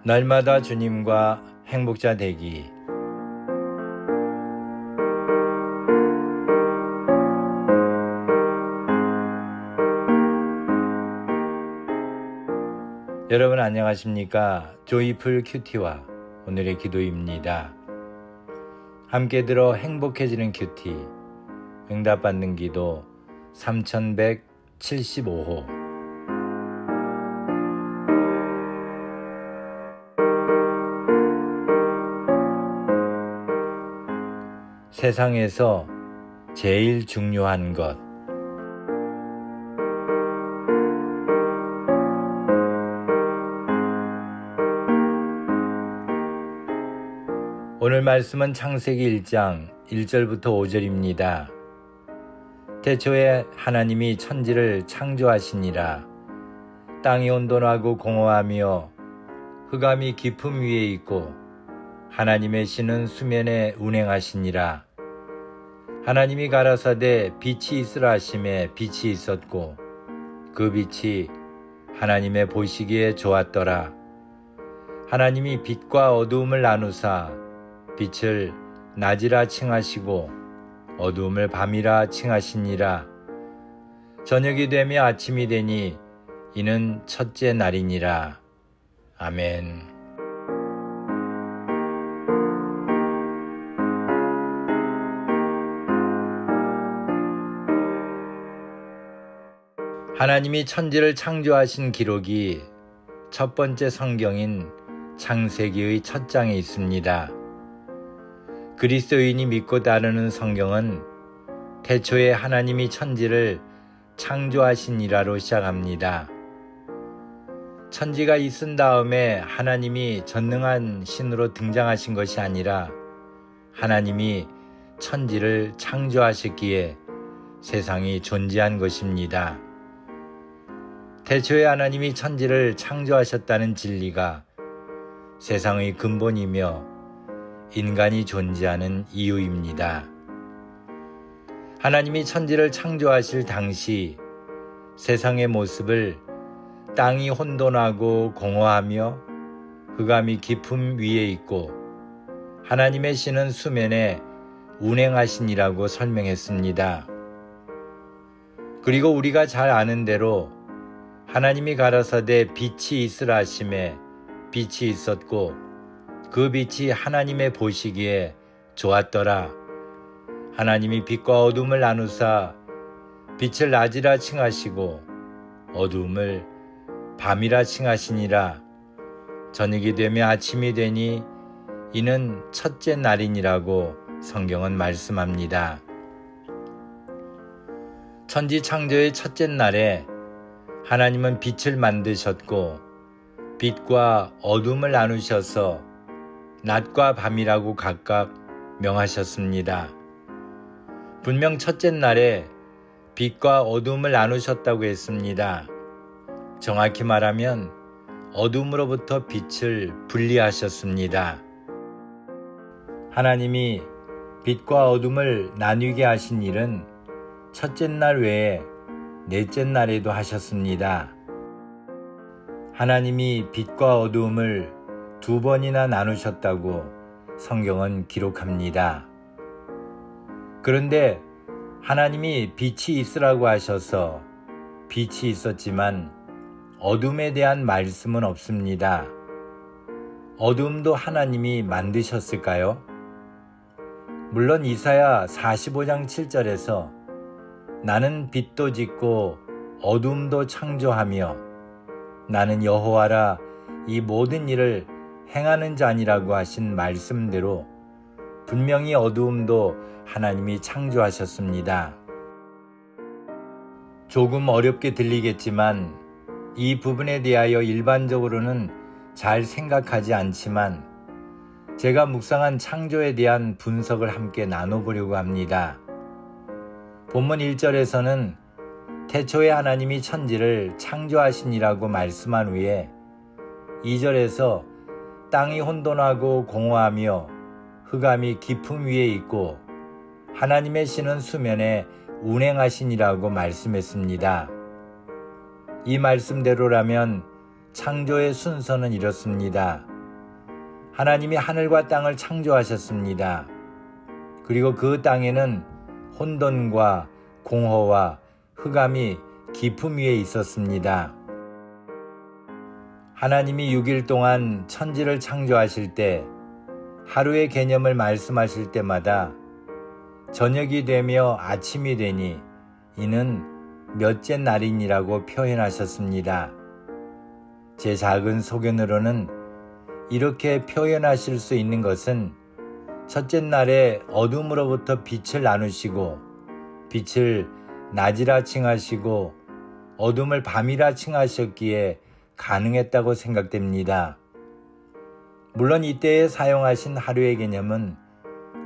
날마다 주님과 행복자 되기. 여러분 안녕하십니까? 조이풀 큐티와 오늘의 기도입니다. 함께 들어 행복해지는 큐티, 응답받는 기도 3175호. 세상에서 제일 중요한 것. 오늘 말씀은 창세기 1장 1절부터 5절입니다. 태초에 하나님이 천지를 창조하시니라. 땅이 온돈하고 공허하며 흑암이 깊음 위에 있고 하나님의 신은 수면에 운행하시니라. 하나님이 가라사대 빛이 있으라 하심에 빛이 있었고 그 빛이 하나님의 보시기에 좋았더라. 하나님이 빛과 어두움을 나누사 빛을 낮이라 칭하시고 어두움을 밤이라 칭하시니라. 저녁이 되며 아침이 되니 이는 첫째 날이니라. 아멘. 하나님이 천지를 창조하신 기록이 첫 번째 성경인 창세기의 첫 장에 있습니다. 그리스도인이 믿고 따르는 성경은 태초에 하나님이 천지를 창조하시니라로 시작합니다. 천지가 있은 다음에 하나님이 전능한 신으로 등장하신 것이 아니라 하나님이 천지를 창조하셨기에 세상이 존재한 것입니다. 태초에 하나님이 천지를 창조하셨다는 진리가 세상의 근본이며 인간이 존재하는 이유입니다. 하나님이 천지를 창조하실 당시 세상의 모습을 땅이 혼돈하고 공허하며 흑암이 깊음 위에 있고 하나님의 신은 수면에 운행하시니라고 설명했습니다. 그리고 우리가 잘 아는 대로 하나님이 가라사대 빛이 있으라 하심에 빛이 있었고 그 빛이 하나님의 보시기에 좋았더라. 하나님이 빛과 어둠을 나누사 빛을 낮이라 칭하시고 어둠을 밤이라 칭하시니라. 저녁이 되며 아침이 되니 이는 첫째 날이니라고 성경은 말씀합니다. 천지 창조의 첫째 날에 하나님은 빛을 만드셨고 빛과 어둠을 나누셔서 낮과 밤이라고 각각 명하셨습니다. 분명 첫째 날에 빛과 어둠을 나누셨다고 했습니다. 정확히 말하면 어둠으로부터 빛을 분리하셨습니다. 하나님이 빛과 어둠을 나뉘게 하신 일은 첫째 날 외에 넷째 날에도 하셨습니다. 하나님이 빛과 어두움을 2번이나 나누셨다고 성경은 기록합니다. 그런데 하나님이 빛이 있으라고 하셔서 빛이 있었지만 어둠에 대한 말씀은 없습니다. 어둠도 하나님이 만드셨을까요? 물론 이사야 45장 7절에서 나는 빛도 짓고 어둠도 창조하며 나는 여호와라 이 모든 일을 행하는 자니라고 하신 말씀대로 분명히 어두움도 하나님이 창조하셨습니다. 조금 어렵게 들리겠지만 이 부분에 대하여 일반적으로는 잘 생각하지 않지만 제가 묵상한 창조에 대한 분석을 함께 나눠보려고 합니다. 본문 1절에서는 태초에 하나님이 천지를 창조하시니라고 말씀한 후에 2절에서 땅이 혼돈하고 공허하며 흑암이 깊음 위에 있고 하나님의 신은 수면에 운행하시니라고 말씀했습니다. 이 말씀대로라면 창조의 순서는 이렇습니다. 하나님이 하늘과 땅을 창조하셨습니다. 그리고 그 땅에는 혼돈과 공허와 흑암이 깊음 위에 있었습니다. 하나님이 6일 동안 천지를 창조하실 때 하루의 개념을 말씀하실 때마다 저녁이 되며 아침이 되니 이는 몇째 날이니라고 표현하셨습니다. 제 작은 소견으로는 이렇게 표현하실 수 있는 것은 첫째 날에 어둠으로부터 빛을 나누시고 빛을 낮이라 칭하시고 어둠을 밤이라 칭하셨기에 가능했다고 생각됩니다. 물론 이때에 사용하신 하루의 개념은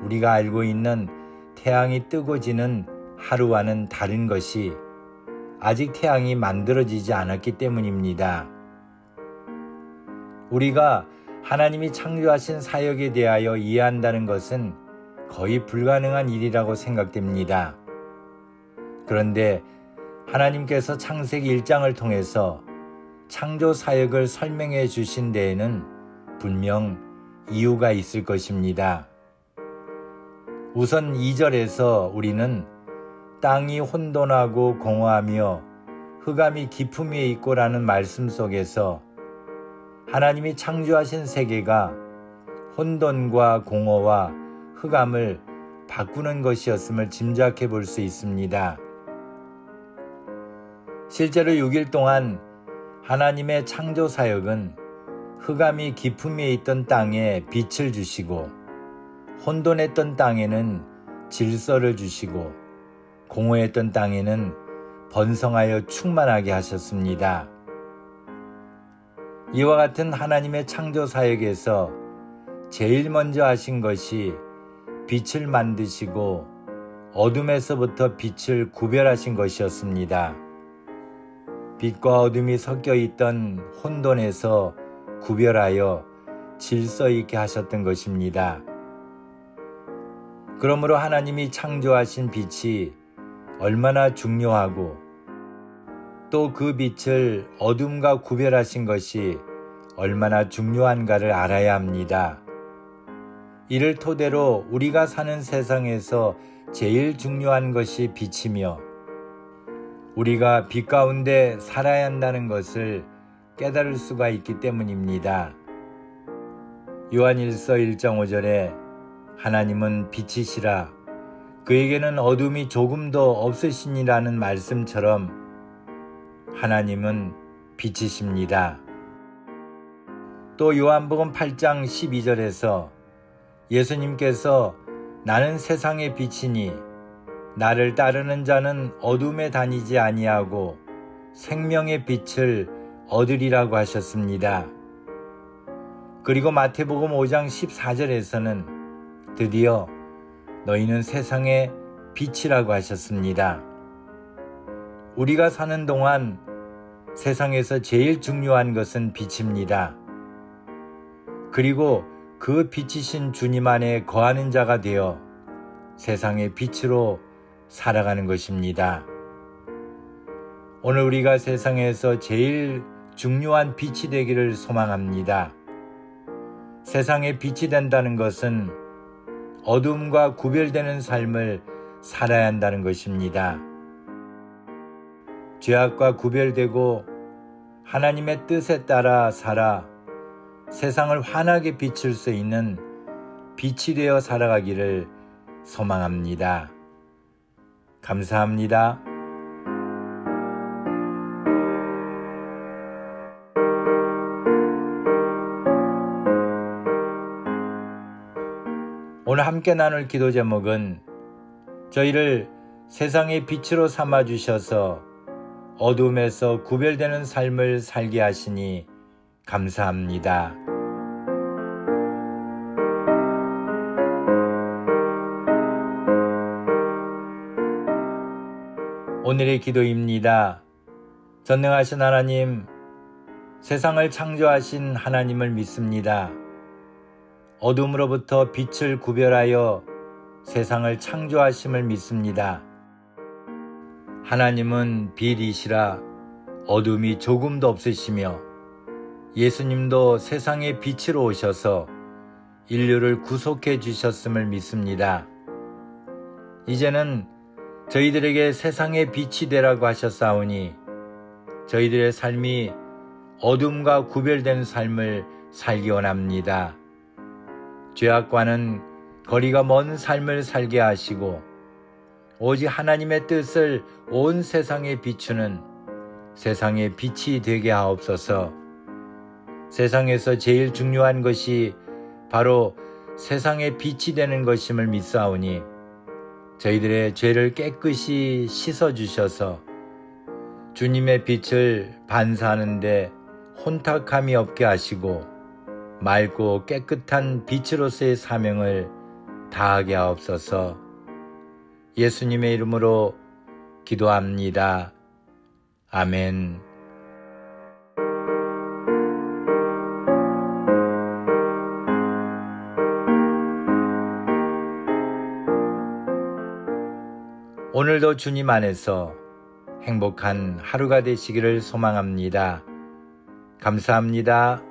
우리가 알고 있는 태양이 뜨고 지는 하루와는 다른 것이 아직 태양이 만들어지지 않았기 때문입니다. 우리가 하나님이 창조하신 사역에 대하여 이해한다는 것은 거의 불가능한 일이라고 생각됩니다. 그런데 하나님께서 창세기 1장을 통해서 창조 사역을 설명해 주신 데에는 분명 이유가 있을 것입니다. 우선 2절에서 우리는 땅이 혼돈하고 공허하며 흑암이 깊음 위에 있고라는 말씀 속에서 하나님이 창조하신 세계가 혼돈과 공허와 흑암을 바꾸는 것이었음을 짐작해 볼 수 있습니다. 실제로 6일 동안 하나님의 창조 사역은 흑암이 깊음 위에 있던 땅에 빛을 주시고 혼돈했던 땅에는 질서를 주시고 공허했던 땅에는 번성하여 충만하게 하셨습니다. 이와 같은 하나님의 창조 사역에서 제일 먼저 하신 것이 빛을 만드시고 어둠에서부터 빛을 구별하신 것이었습니다. 빛과 어둠이 섞여 있던 혼돈에서 구별하여 질서 있게 하셨던 것입니다. 그러므로 하나님이 창조하신 빛이 얼마나 중요하고 또 그 빛을 어둠과 구별하신 것이 얼마나 중요한가를 알아야 합니다. 이를 토대로 우리가 사는 세상에서 제일 중요한 것이 빛이며 우리가 빛 가운데 살아야 한다는 것을 깨달을 수가 있기 때문입니다. 요한일서 1장 5절에 하나님은 빛이시라 그에게는 어둠이 조금도 없으시니라는 말씀처럼 하나님은 빛이십니다. 또 요한복음 8장 12절에서 예수님께서 나는 세상의 빛이니 나를 따르는 자는 어둠에 다니지 아니하고 생명의 빛을 얻으리라고 하셨습니다. 그리고 마태복음 5장 14절에서는 드디어 너희는 세상의 빛이라고 하셨습니다. 우리가 사는 동안 세상에서 제일 중요한 것은 빛입니다. 그리고 그 빛이신 주님 안에 거하는 자가 되어 세상의 빛으로 살아가는 것입니다. 오늘 우리가 세상에서 제일 중요한 빛이 되기를 소망합니다. 세상의 빛이 된다는 것은 어둠과 구별되는 삶을 살아야 한다는 것입니다. 죄악과 구별되고 하나님의 뜻에 따라 살아 세상을 환하게 비출 수 있는 빛이 되어 살아가기를 소망합니다. 감사합니다. 오늘 함께 나눌 기도 제목은 저희를 세상의 빛으로 삼아주셔서 어둠에서 구별되는 삶을 살게 하시니 감사합니다. 오늘의 기도입니다. 전능하신 하나님, 세상을 창조하신 하나님을 믿습니다. 어둠으로부터 빛을 구별하여 세상을 창조하심을 믿습니다. 하나님은 빛이시라 어둠이 조금도 없으시며 예수님도 세상의 빛으로 오셔서 인류를 구속해 주셨음을 믿습니다. 이제는 저희들에게 세상의 빛이 되라고 하셨사오니 저희들의 삶이 어둠과 구별된 삶을 살기 원합니다. 죄악과는 거리가 먼 삶을 살게 하시고 오직 하나님의 뜻을 온 세상에 비추는 세상의 빛이 되게 하옵소서. 세상에서 제일 중요한 것이 바로 세상의 빛이 되는 것임을 믿사오니 저희들의 죄를 깨끗이 씻어주셔서 주님의 빛을 반사하는데 혼탁함이 없게 하시고 맑고 깨끗한 빛으로서의 사명을 다하게 하옵소서. 예수님의 이름으로 기도합니다. 아멘. 오늘도 주님 안에서 행복한 하루가 되시기를 소망합니다. 감사합니다.